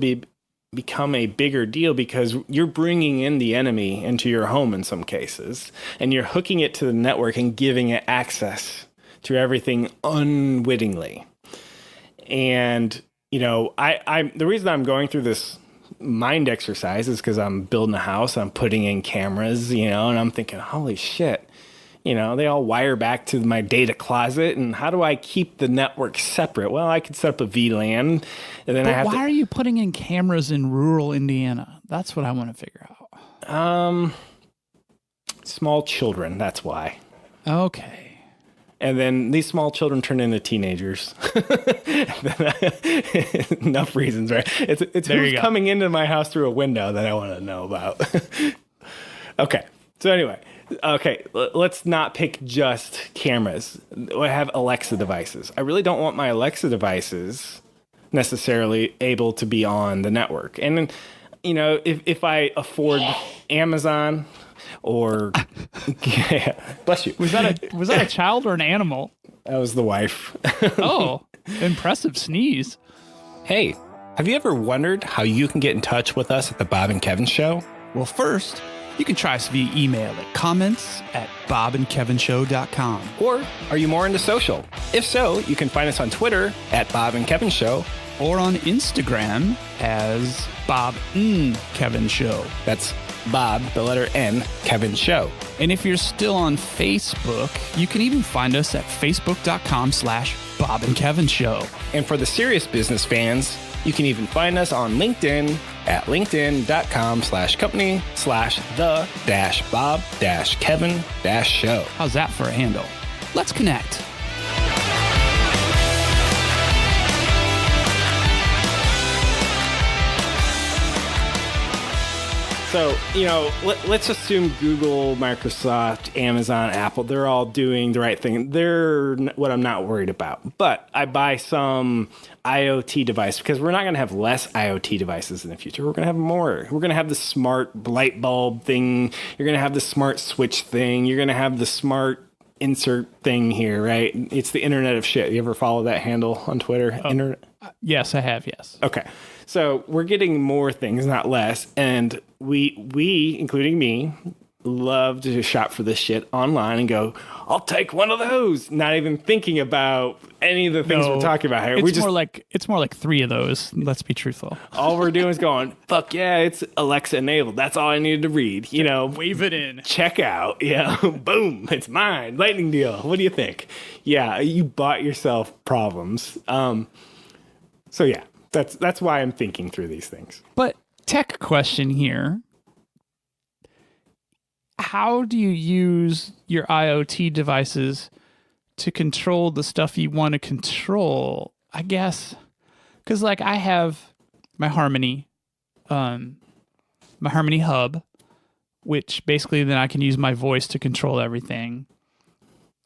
become a bigger deal because you're bringing in the enemy into your home in some cases, and you're hooking it to the network and giving it access to everything unwittingly. And, the reason I'm going through this mind exercise is because I'm building a house, I'm putting in cameras, and I'm thinking, holy shit. They all wire back to my data closet, and how do I keep the network separate? Well, I could set up a VLAN, and then why are you putting in cameras in rural Indiana? That's what I want to figure out. Small children, that's why. Okay. And then these small children turn into teenagers. Enough reasons, right? It's who's coming into my house through a window that I want to know about. Okay. So anyway. Okay, let's not pick just cameras. I have Alexa devices. I really don't want my Alexa devices necessarily able to be on the network. And, if I afford Amazon or... Yeah, bless you. Was that a child or an animal? That was the wife. Oh, impressive sneeze. Hey, have you ever wondered how you can get in touch with us at the Bob and Kevin Show? Well, first... you can try us via email at comments@bobandkevinshow.com. Or are you more into social? If so, you can find us on Twitter at Bob and Kevin Show. Or on Instagram as Bob Kevin Show. That's Bob, the letter N, Kevin Show. And if you're still on Facebook, you can even find us at facebook.com/Bob and Kevin Show. And for the serious business fans, you can even find us on LinkedIn at linkedin.com/company/the-Bob-Kevin-show. How's that for a handle? Let's connect. So, let's assume Google, Microsoft, Amazon, Apple, they're all doing the right thing. They're what I'm not worried about. But I buy some IoT device because we're not going to have less IoT devices in the future. We're going to have more. We're going to have the smart light bulb thing. You're going to have the smart switch thing. You're going to have the smart insert thing here, right? It's the Internet of Shit. You ever follow that handle on Twitter? Yes, I have, yes. Okay. So we're getting more things, not less. And we, including me, love to shop for this shit online and go, I'll take one of those. Not even thinking about any of the things we're talking about here. It's more like 3 of those. Let's be truthful. All we're doing is going, fuck yeah, it's Alexa enabled. That's all I needed to read. Wave it in. Check out. Yeah. Boom. It's mine. Lightning deal. What do you think? Yeah. You bought yourself problems. So yeah, that's why I'm thinking through these things. But tech question here. How do you use your IoT devices to control the stuff you want to control? I guess, because I have my Harmony hub, which basically then I can use my voice to control everything.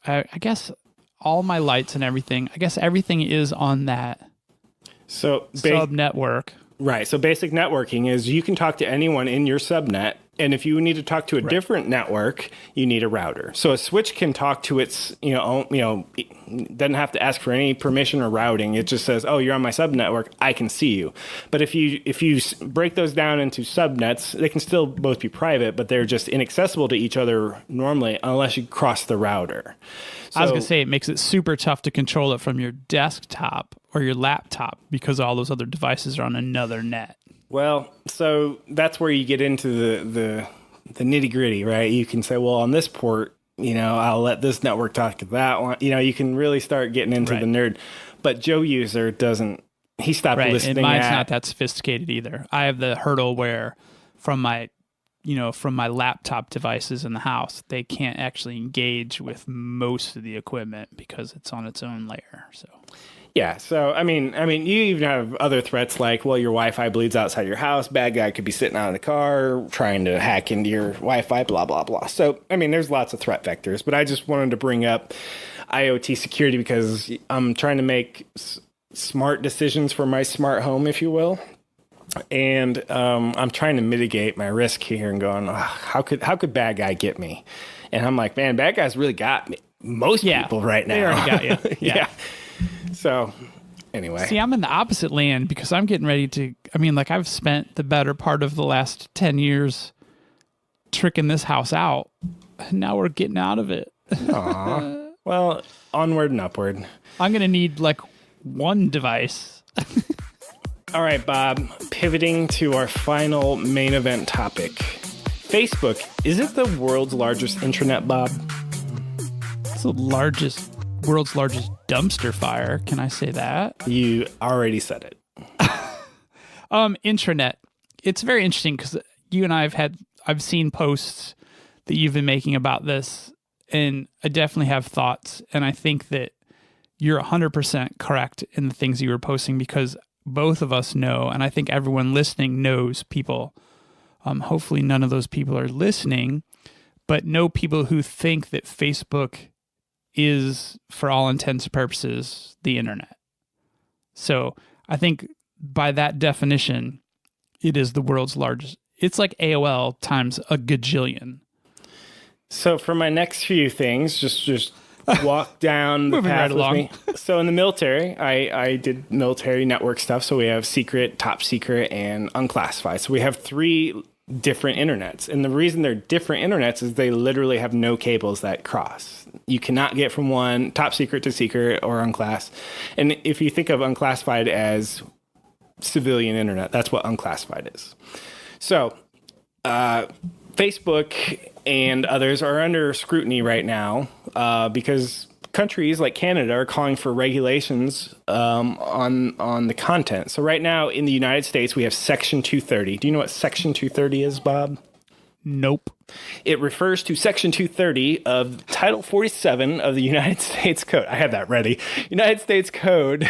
I guess all my lights and everything, I guess everything is on that sub network. Right. So basic networking is you can talk to anyone in your subnet. And if you need to talk to a different network, you need a router. So a switch can talk to its, doesn't have to ask for any permission or routing. It just says, oh, you're on my subnetwork. I can see you. But if you break those down into subnets, they can still both be private, but they're just inaccessible to each other normally unless you cross the router. I was going to say it makes it super tough to control it from your desktop or your laptop because all those other devices are on another net. Well, so that's where you get into the nitty gritty, right? You can say, well, on this port, I'll let this network talk to that one. You can really start getting into the nerd. But Joe User doesn't. He stopped listening. And mine's not that sophisticated either. I have the hurdle where from my laptop devices in the house, they can't actually engage with most of the equipment because it's on its own layer. So. Yeah, so I mean, you even have other threats like, well, your Wi-Fi bleeds outside your house. Bad guy could be sitting out in the car trying to hack into your Wi-Fi, blah, blah, blah. So, there's lots of threat vectors, but I just wanted to bring up IoT security because I'm trying to make smart decisions for my smart home, if you will. And I'm trying to mitigate my risk here and going, how could bad guy get me? And I'm like, man, bad guys really got me. Most people right now. They already got you. Yeah. So, anyway. See, I'm in the opposite land because I'm getting ready to... I've spent the better part of the last 10 years tricking this house out. And now we're getting out of it. Aw. Well, onward and upward. I'm going to need, one device. All right, Bob. Pivoting to our final main event topic. Facebook. Is it the world's largest intranet, Bob? It's the world's largest dumpster fire. Can I say that? You already said it. Intranet. It's very interesting because you and I've seen posts that you've been making about this, and I definitely have thoughts. And I think that you're 100% correct in the things you were posting because both of us know, and I think everyone listening knows people. Hopefully none of those people are listening, but know people who think that Facebook is, for all intents and purposes, the internet. So I think by that definition, it is the world's largest. It's like AOL times a gajillion. So for my next few things, just walk down the path with me. So in the military, I did military network stuff. So we have secret, top secret, and unclassified. So we have 3 different internets. And the reason they're different internets is they literally have no cables that cross. You cannot get from one top secret to secret or unclass. And if you think of unclassified as civilian internet, that's what unclassified is. So Facebook and others are under scrutiny right now because countries like Canada are calling for regulations on the content. So right now in the United States, we have Section 230. Do you know what Section 230 is, Bob? Nope. It refers to Section 230 of Title 47 of the United States Code. I had that ready. United States Code.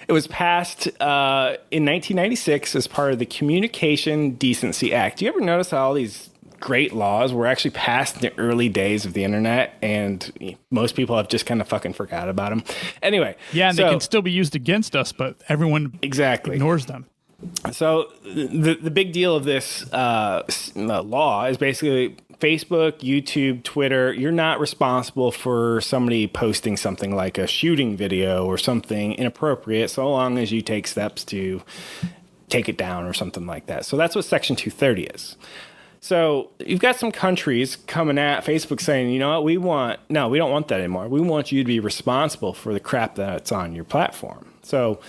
It was passed in 1996 as part of the Communication Decency Act. Do you ever notice how all these great laws were actually passed in the early days of the internet, and most people have just kind of fucking forgot about them? Anyway. Yeah, and they can still be used against us, but everyone ignores them. So the big deal of this law is basically Facebook, YouTube, Twitter, you're not responsible for somebody posting something like a shooting video or something inappropriate so long as you take steps to take it down or something like that. So that's what Section 230 is. So you've got some countries coming at Facebook saying, you know what, we don't want that anymore. We want you to be responsible for the crap that's on your platform. So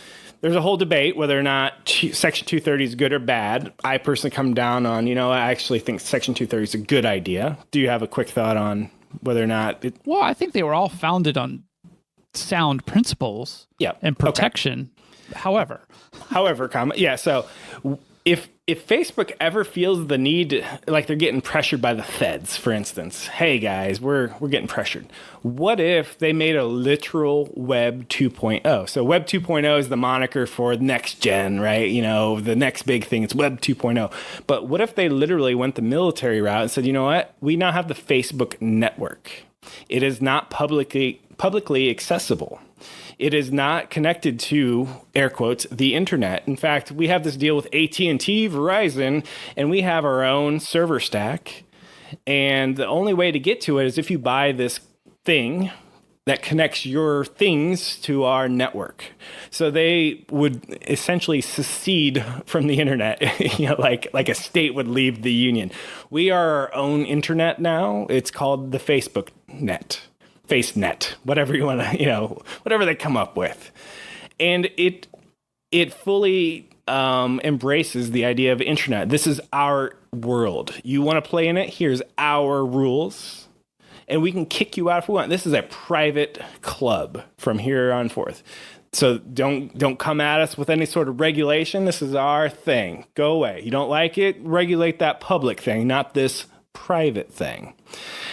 there's a whole debate whether or not Section 230 is good or bad. I personally come down on, I actually think Section 230 is a good idea. Do you have a quick thought on whether or not it... Well, I think they were all founded on sound principles and protection. Okay. However, so if Facebook ever feels the need, like they're getting pressured by the feds, for instance, hey guys, we're getting pressured. What if they made a literal Web 2.0? So Web 2.0 is the moniker for next gen, right? The next big thing, it's Web 2.0. But what if they literally went the military route and said, you know what? We now have the Facebook network. It is not publicly accessible. It is not connected to, air quotes, the internet. In fact, we have this deal with AT&T, Verizon, and we have our own server stack. And the only way to get to it is if you buy this thing that connects your things to our network. So they would essentially secede from the internet, like a state would leave the union. We are our own internet now. It's called the Facebook net. FaceNet, whatever you want to, whatever they come up with. And it fully embraces the idea of internet. This is our world. You want to play in it? Here's our rules. And we can kick you out if we want. This is a private club from here on forth. So don't come at us with any sort of regulation. This is our thing. Go away. You don't like it? Regulate that public thing, not this private thing.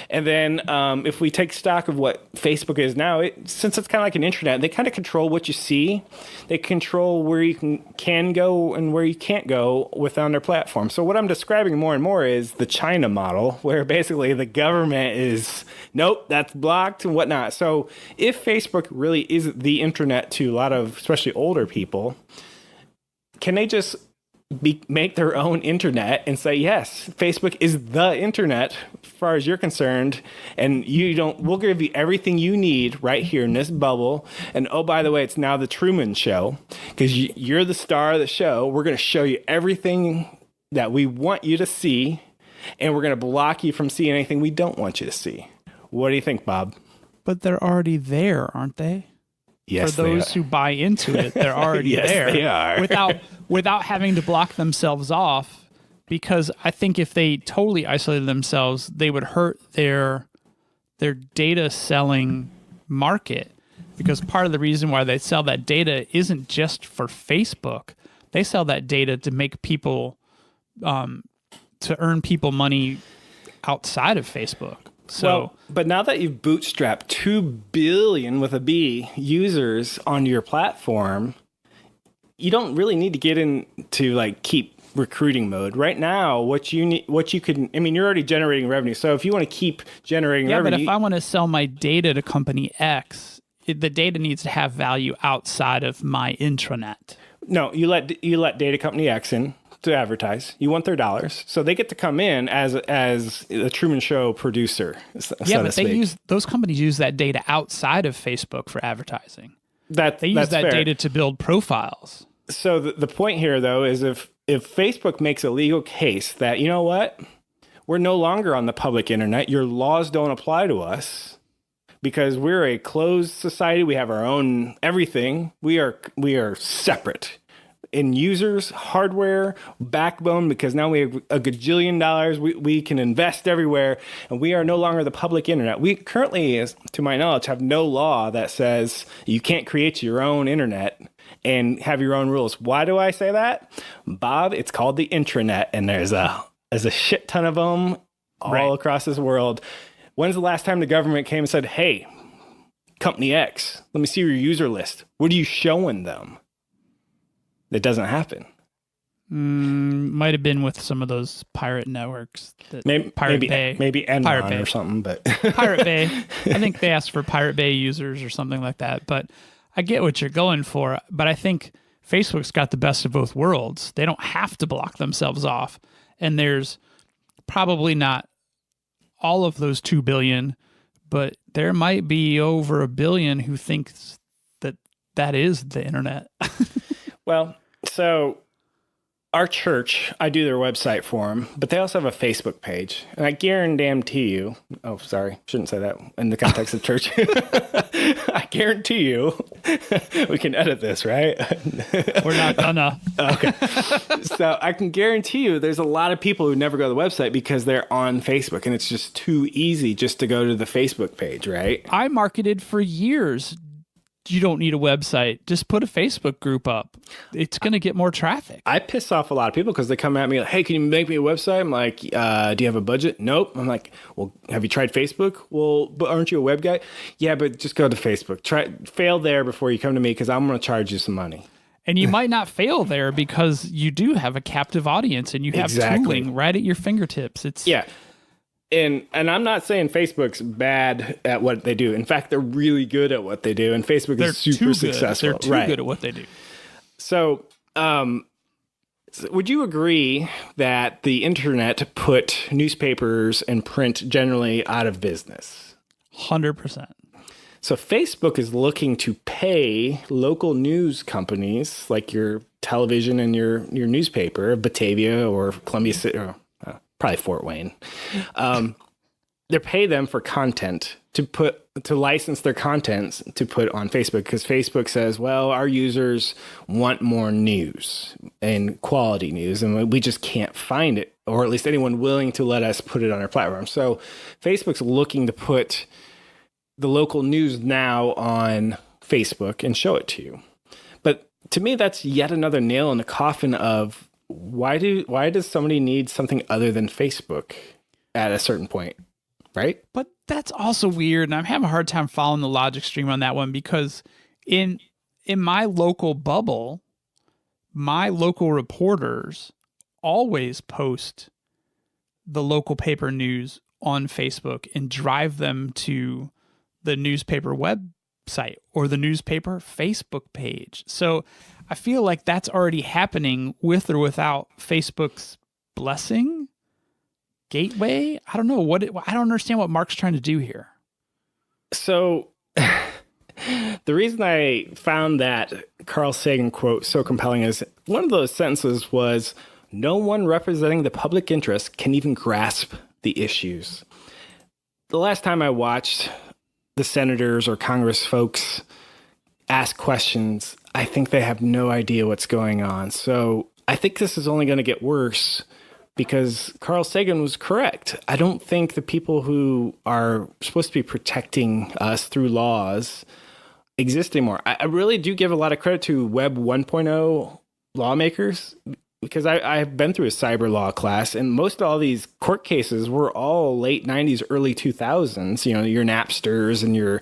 And then if we take stock of what Facebook is now, since it's kind of like an internet, they kind of control what you see. They control where you can go and where you can't go within their platform. So what I'm describing more and more is the China model, where basically the government is, nope, that's blocked and whatnot. So if Facebook really is the internet to a lot of, especially older people, can they just make their own internet and say, yes, Facebook is the internet as far as you're concerned, and we'll give you everything you need right here in this bubble. And oh, by the way, it's now the Truman Show, because you're the star of the show. We're going to show you everything that we want you to see, and we're going to block you from seeing anything we don't want you to see. What do you think, Bob? But they're already there, aren't they? Yes, for those who buy into it, they're already yes, there. They are. without having to block themselves off, because I think if they totally isolated themselves, they would hurt their data selling market. Because part of the reason why they sell that data isn't just for Facebook. They sell that data to make people, to earn people money outside of Facebook. So, but now that you've bootstrapped 2 billion with a B users on your platform, you don't really need to get into keep recruiting mode right now. You're already generating revenue. So if you want to keep generating revenue, but if I want to sell my data to company X, the data needs to have value outside of my intranet. No, you let data company X in to advertise. You want their dollars, so they get to come in as a Truman Show producer. But those companies use that data outside of Facebook for advertising. They use that data to build profiles. So the point here, though, is if Facebook makes a legal case that, you know what, we're no longer on the public internet, your laws don't apply to us because we're a closed society, we have our own everything, we are separate. in users, hardware, backbone, because now we have a gajillion dollars we can invest everywhere, and we are no longer the public internet. We currently, to my knowledge, have no law that says you can't create your own internet and have your own rules. Why do I say that? Bob, it's called the intranet, and there's a shit ton of them all across this world. When's the last time the government came and said, hey, Company X, let me see your user list. What are you showing them? That doesn't happen. Might have been with some of those pirate networks. Maybe Enron or something. But Pirate Bay. I think they asked for Pirate Bay users or something like that. But I get what you're going for. But I think Facebook's got the best of both worlds. They don't have to block themselves off. And there's probably not all of those 2 billion, but there might be over 1 billion who thinks that is the internet. Well, so our church, I do their website for them, but they also have a Facebook page. And I guarantee you, oh, sorry, shouldn't say that in the context of church. I guarantee you, we can edit this, right? We're not gonna. Okay. So I can guarantee you there's a lot of people who never go to the website because they're on Facebook, and it's just too easy just to go to the Facebook page, right? I marketed for years. You don't need a website. Just put a Facebook group up. It's going to get more traffic. I piss off a lot of people because they come at me like, hey, can you make me a website? I'm like, do you have a budget? Nope. I'm like, well, have you tried Facebook? Well, but aren't you a web guy? Yeah, but just go to Facebook. Fail there before you come to me because I'm going to charge you some money. And you might not fail there because you do have a captive audience and you have tooling right at your fingertips. Yeah. And I'm not saying Facebook's bad at what they do. In fact, they're really good at what they do, and Facebook is super successful. They're too good at what they do. So, would you agree that the internet put newspapers and print generally out of business? 100%. So Facebook is looking to pay local news companies like your television and your newspaper, Batavia or Columbia City, or probably Fort Wayne. They pay them for content to license their content to put on Facebook, because Facebook says, well, our users want more news and quality news, and we just can't find it, or at least anyone willing to let us put it on our platform. So Facebook's looking to put the local news now on Facebook and show it to you. But to me, that's yet another nail in the coffin of why does somebody need something other than Facebook at a certain point, right? But that's also weird, and I'm having a hard time following the logic stream on that one, because in my local bubble, my local reporters always post the local paper news on Facebook and drive them to the newspaper website or the newspaper Facebook page. So I feel like that's already happening with or without Facebook's blessing, gateway. I don't know I don't understand what Mark's trying to do here. So the reason I found that Carl Sagan quote so compelling is one of those sentences was, no one representing the public interest can even grasp the issues. The last time I watched the senators or Congress folks ask questions, I think they have no idea what's going on. So I think this is only going to get worse, because Carl Sagan was correct. I don't think the people who are supposed to be protecting us through laws exist anymore. I really do give a lot of credit to Web 1.0 lawmakers, because I've been through a cyber law class, and most of all these court cases were all late 90s, early 2000s, your Napsters and your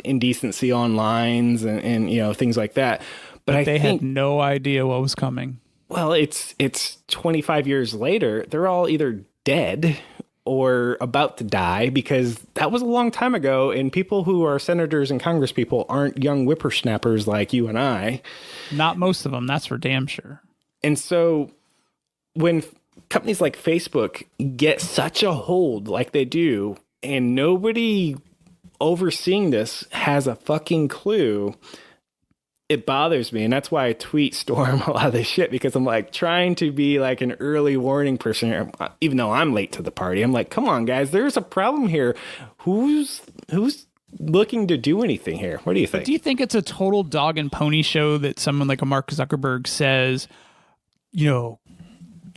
indecency onlines and things like that. But they had no idea what was coming. Well, it's 25 years later. They're all either dead or about to die, because that was a long time ago, and people who are senators and Congress people aren't young whippersnappers like you and I. Not most of them, that's for damn sure. And so when companies like Facebook get such a hold like they do, and nobody overseeing this has a fucking clue, it bothers me. And that's why I tweet storm a lot of this shit, because I'm like trying to be like an early warning person, even though I'm late to the party. I'm like, come on, guys, there's a problem here. Who's looking to do anything here. What do you think? Do you think it's a total dog and pony show that someone like a Mark Zuckerberg says,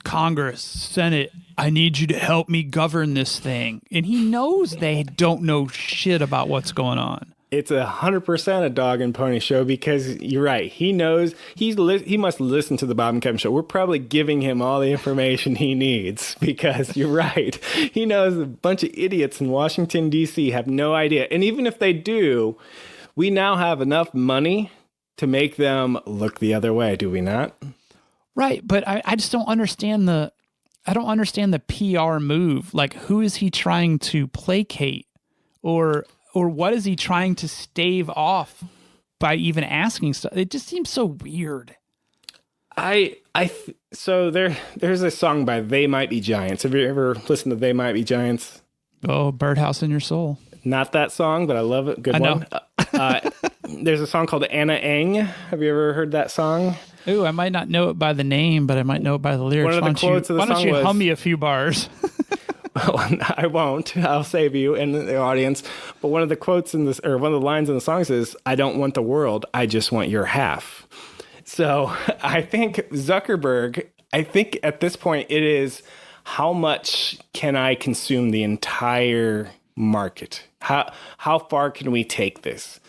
Congress, Senate, I need you to help me govern this thing. And he knows they don't know shit about what's going on. It's 100% a dog and pony show because you're right. He knows he must listen to the Bob and Kevin show. We're probably giving him all the information he needs because you're right. He knows a bunch of idiots in Washington, D.C. have no idea. And even if they do, we now have enough money to make them look the other way, do we not? Right. But I just don't understand the PR move. Like, who is he trying to placate or what is he trying to stave off by even asking stuff? It just seems so weird. So there's a song by They Might Be Giants. Have you ever listened to They Might Be Giants? Oh, Birdhouse in Your Soul. Not that song, but I love it. Good one. There's a song called Anna Eng. Have you ever heard that song? Ooh, I might not know it by the name, but I might know it by the lyrics. One of the quotes of the song was... Why don't you hum me a few bars? Well, I won't. I'll save you and the audience. But one of the quotes in this, or one of the lines in the song is, I don't want the world, I just want your half. So I think Zuckerberg, at this point it is, how much can I consume the entire market? How far can we take this?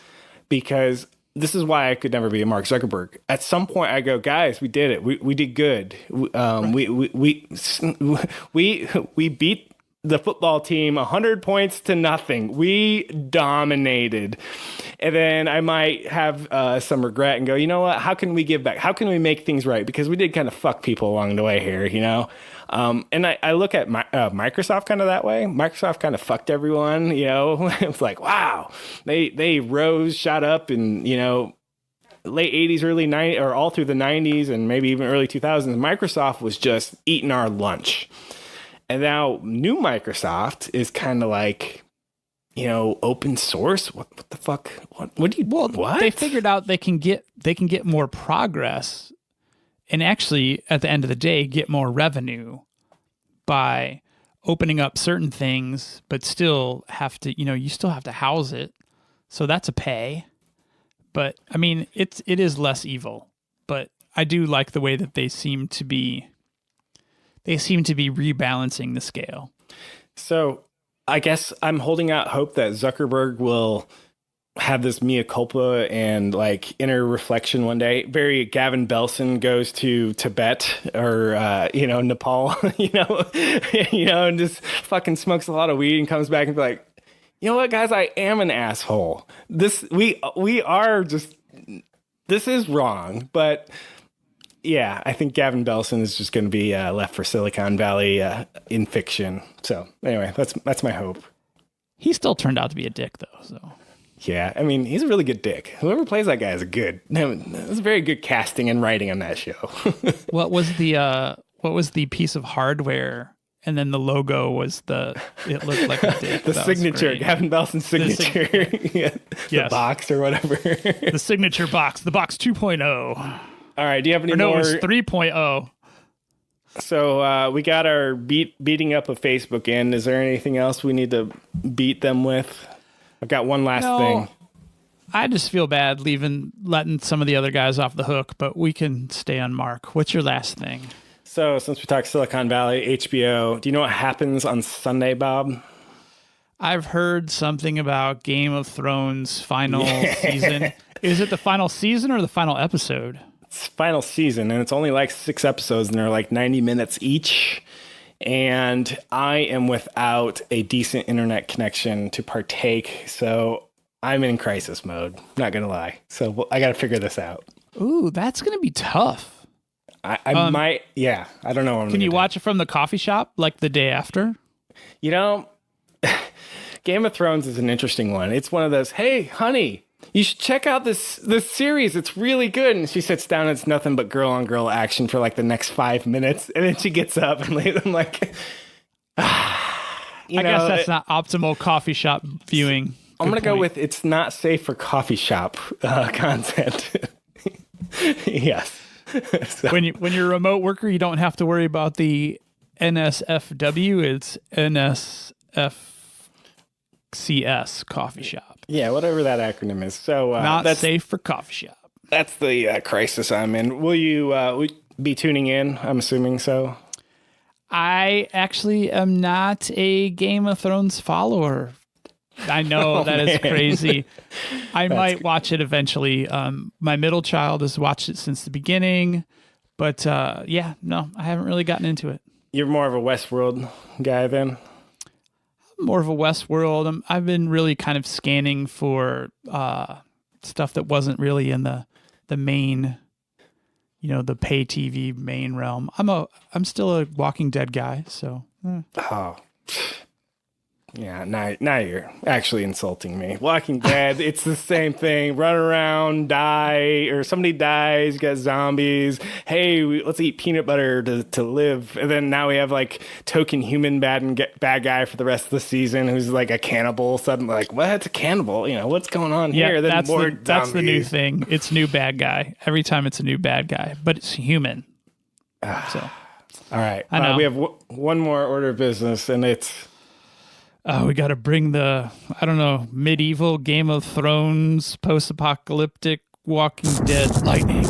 Because this is why I could never be a Mark Zuckerberg. At some point I go, guys, we did it. We did good. We beat the football team 100 points to nothing. We dominated. And then I might have some regret and go, you know what? How can we give back? How can we make things right? Because we did kind of fuck people along the way here, And I look at Microsoft kind of that way. Microsoft kind of fucked everyone, It's like, wow, they rose, shot up, and late 80s, early 90s, or all through the 90s, and maybe even early 2000s. Microsoft was just eating our lunch, and now new Microsoft is kind of like, open source. What the fuck? What do you? What? They figured out they can get more progress. And actually, at the end of the day, get more revenue by opening up certain things, but still have to, you still have to house it. So that's a pay. But I mean, it is less evil. But I do like the way that they seem to be rebalancing the scale. So I guess I'm holding out hope that Zuckerberg will have this mea culpa and like inner reflection one day. Very Gavin Belson goes to Tibet or Nepal, and just fucking smokes a lot of weed and comes back and be like, you know what, guys, I am an asshole. This is wrong. But yeah, I think Gavin Belson is just going to be left for Silicon Valley in fiction. So anyway, that's my hope. He still turned out to be a dick though. So. Yeah, I mean, he's a really good dick. Whoever plays that guy is it's very good casting and writing on that show. What was the piece of hardware? And then the logo was it looked like a dick. The signature, Gavin Belson's signature. Yes. The box or whatever. The signature box, the box 2.0. All right, do you have any more? No, it was 3.0. So we got our beating up of Facebook in. Is there anything else we need to beat them with? I've got one last thing. I just feel bad letting some of the other guys off the hook, but we can stay on Mark. What's your last thing? So since we talked Silicon Valley, HBO, do you know what happens on Sunday, Bob? I've heard something about Game of Thrones final season. Is it the final season or the final episode? It's final season, and it's only like 6 episodes, and they're like 90 minutes each. And I am without a decent internet connection to partake, so I'm in crisis mode. Not gonna lie. So I got to figure this out. Ooh, that's gonna be tough. I might. Yeah, I don't know. What I'm can you watch it from the coffee shop like the day after? Game of Thrones is an interesting one. It's one of those. Hey, honey, you should check out this series. It's really good. And she sits down and it's nothing but girl on girl action for like the next 5 minutes. And then she gets up and I'm like, I guess that's not optimal coffee shop viewing. I'm going to go with it's not safe for coffee shop content. Yes. So. When you're a remote worker, you don't have to worry about the NSFW. It's NSF. CS coffee shop. Yeah, whatever that acronym is. So Not that's safe for coffee shop. that's the crisis I'm in. Will you be tuning in? I'm assuming so. I actually am not a Game of Thrones follower. I know that is crazy. I might watch it eventually. My middle child has watched it since the beginning, but yeah, no, I haven't really gotten into it. You're more of a Westworld guy then? More of a Westworld. I've been really kind of scanning for stuff that wasn't really in the main, the pay TV main realm. I'm still a Walking Dead guy, so. Oh. Yeah, now you're actually insulting me. Walking Dead, it's the same thing. Run around, die, or somebody dies, you got zombies. Hey, let's eat peanut butter to live. And then now we have like token human bad guy for the rest of the season who's like a cannibal. Suddenly, like, what? It's a cannibal. What's going on here? Then that's more that's the new thing. It's new bad guy. Every time it's a new bad guy, but it's human. So, all right. I know. We have one more order of business, and it's... we got to bring the, medieval Game of Thrones, post-apocalyptic Walking Dead lightning.